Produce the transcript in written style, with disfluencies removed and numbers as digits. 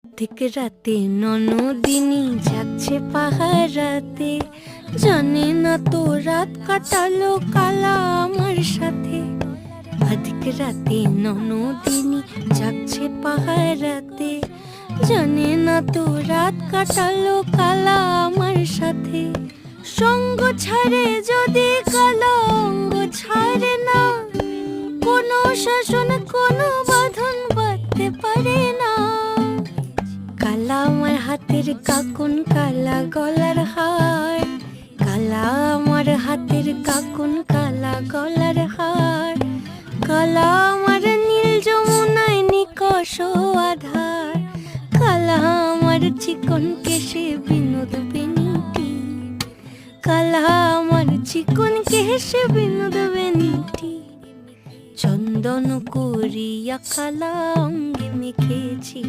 থেকে রাতে ননদিনী যাচ্ছে পাহারাতে, জানে না তো রাত কাটালো কালা আমার সাথে। আধিক রাতে ননদিনী যাচ্ছে পাহারাতে, জানে না তো রাত কাটালো কালা আমার সাথে। সঙ্গ ছাড়ে যদি কালা অঙ্গ ছাড়ে না, কোনো শাসন কোনো বাঁধন বাঁধতে পারে না। কালা আমার হাতের কাকুন কালা গলার হার, কালা আমার হাতের কাকুন কালা গলার হার, কালা আমার নীল যমুনায় নিকষ আধার, কালা আমার চিকন কেশে বিনোদ বেনিটি, কালা আমার চিকন কেশে বিনোদ বেনিটি। চন্দন করিয়া কালা অঙ্গে মেখেছি,